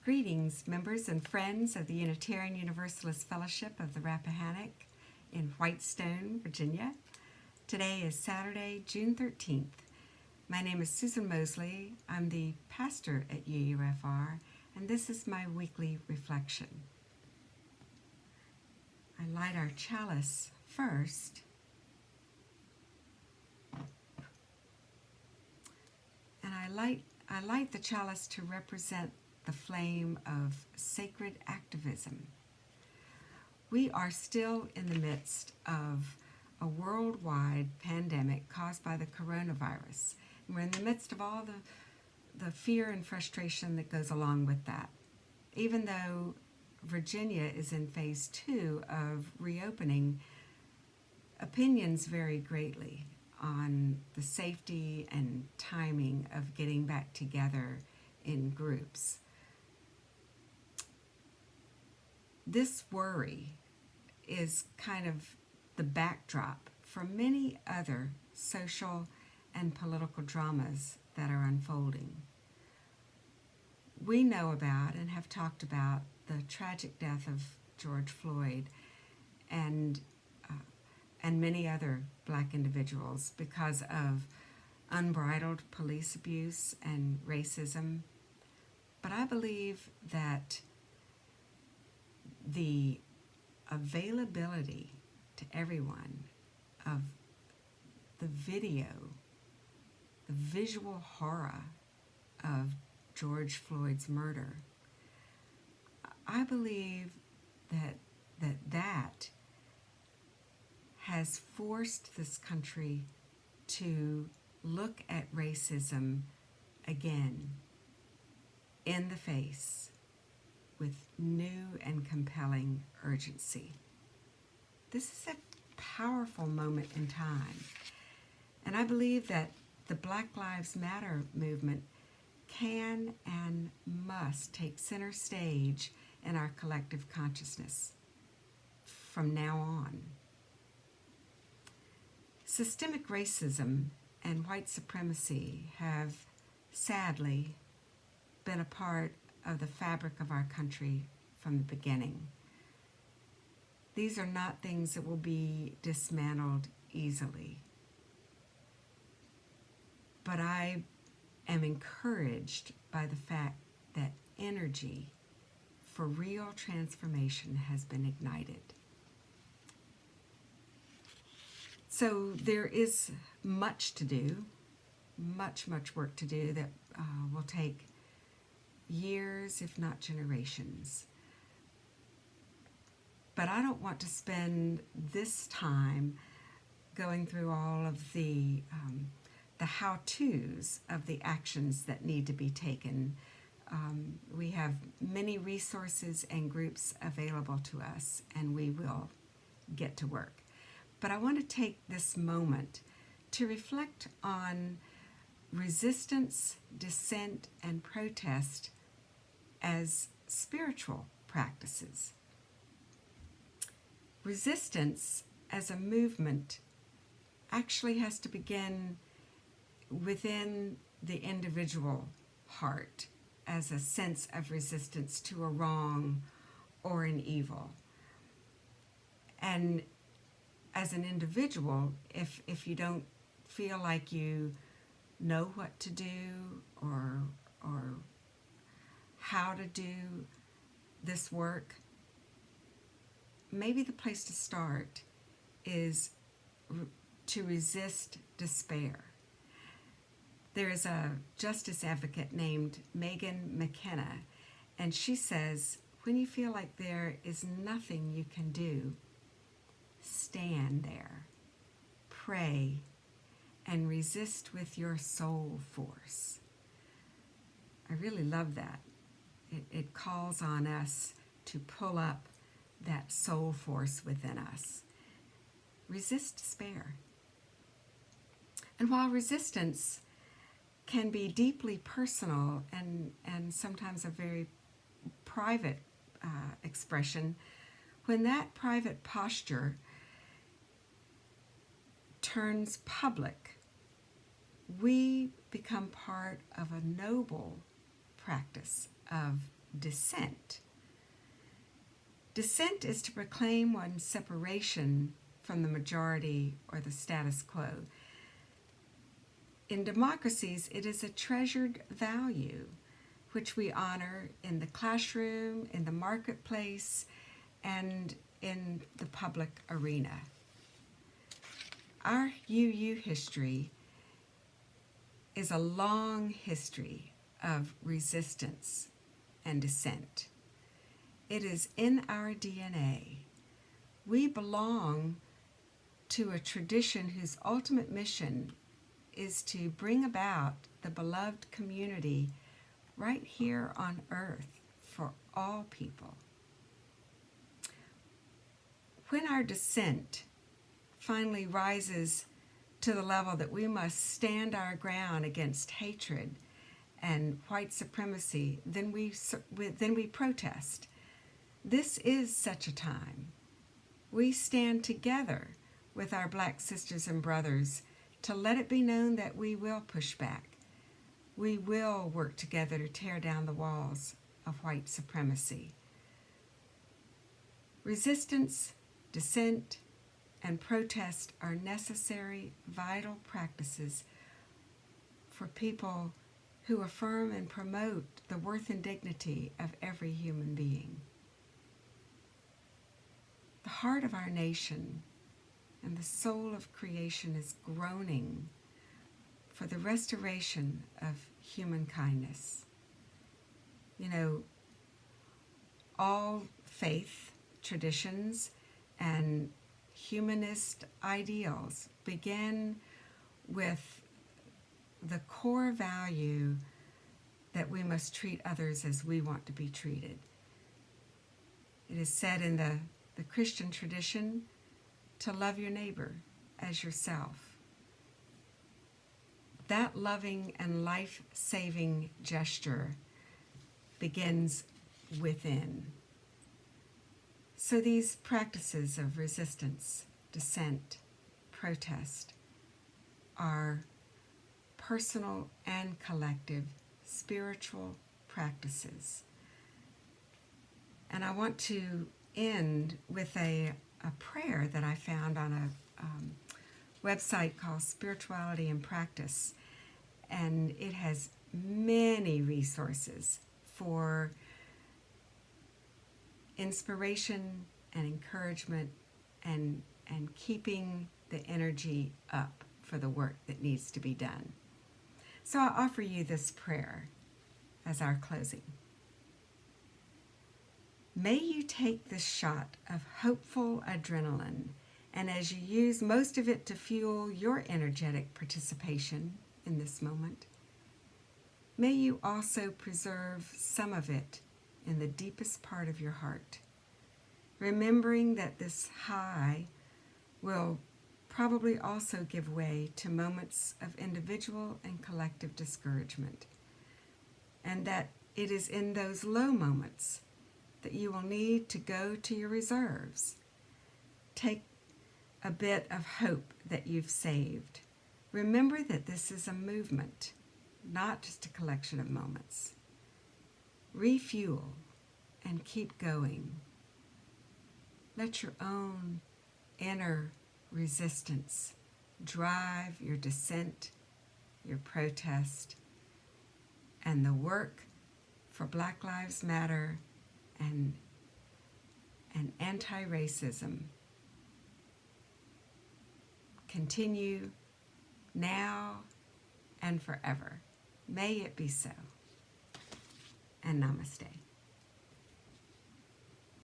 Greetings, members and friends of the Unitarian Universalist Fellowship of the Rappahannock in Whitestone, Virginia. Today is Saturday, June 13th. My name is Susan Mosley. I'm the pastor at UUFR, and this is my weekly reflection. I light our chalice first, and I light the chalice to represent the flame of sacred activism. We are still in the midst of a worldwide pandemic caused by the coronavirus. And we're in the midst of all the fear and frustration that goes along with that. Even though Virginia is in phase 2 of reopening, opinions vary greatly on the safety and timing of getting back together in groups. This worry is kind of the backdrop for many other social and political dramas that are unfolding. We know about and have talked about the tragic death of George Floyd and many other Black individuals because of unbridled police abuse and racism. But I believe that the availability to everyone of the video, the visual horror of George Floyd's murder, I believe that has forced this country to look at racism again in the face with new and compelling urgency. This is a powerful moment in time, and I believe that the Black Lives Matter movement can and must take center stage in our collective consciousness from now on. Systemic racism and white supremacy have sadly been a part of the fabric of our country from the beginning. These are not things that will be dismantled easily. But I am encouraged by the fact that energy for real transformation has been ignited. So there is much to do, much work to do that will take years, if not generations. But I don't want to spend this time going through all of the how-tos of the actions that need to be taken. We have many resources and groups available to us, and we will get to work. But I want to take this moment to reflect on resistance, dissent, and protest as spiritual practices. Resistance as a movement actually has to begin within the individual heart as a sense of resistance to a wrong or an evil. And as an individual, if you don't feel like you know what to do or how to do this work, maybe the place to start is to resist despair. There is a justice advocate named Megan McKenna, and she says, when you feel like there is nothing you can do, stand there, pray, and resist with your soul force. I really love that. It calls on us to pull up that soul force within us. Resist despair. And while resistance can be deeply personal and sometimes a very private expression, when that private posture turns public, we become part of a noble practice of dissent. Dissent is to proclaim one's separation from the majority or the status quo. In democracies, it is a treasured value which we honor in the classroom, in the marketplace, and in the public arena. Our UU history is a long history of resistance and dissent. It is in our DNA. We belong to a tradition whose ultimate mission is to bring about the beloved community right here on earth for all people. When our dissent finally rises to the level that we must stand our ground against hatred and white supremacy, then we protest. This is such a time. We stand together with our black sisters and brothers to let it be known that we will push back. We will work together to tear down the walls of white supremacy. Resistance, dissent, and protest are necessary, vital practices for people who affirm and promote the worth and dignity of every human being. The heart of our nation and the soul of creation is groaning for the restoration of human kindness. You know, all faith, traditions, and humanist ideals begin with the core value that we must treat others as we want to be treated. It is said in the Christian tradition to love your neighbor as yourself. That loving and life-saving gesture begins within. So these practices of resistance, dissent, protest are personal and collective spiritual practices. And I want to end with a prayer that I found on a website called Spirituality in Practice. And it has many resources for inspiration and encouragement and keeping the energy up for the work that needs to be done. So I offer you this prayer as our closing. May you take this shot of hopeful adrenaline, and as you use most of it to fuel your energetic participation in this moment, may you also preserve some of it in the deepest part of your heart, remembering that this high will probably also give way to moments of individual and collective discouragement, and that it is in those low moments that you will need to go to your reserves. Take a bit of hope that you've saved. Remember that this is a movement, not just a collection of moments. Refuel and keep going. Let your own inner resistance drive your dissent, your protest, and the work for Black Lives Matter and anti-racism continue now and forever. May it be so. And namaste.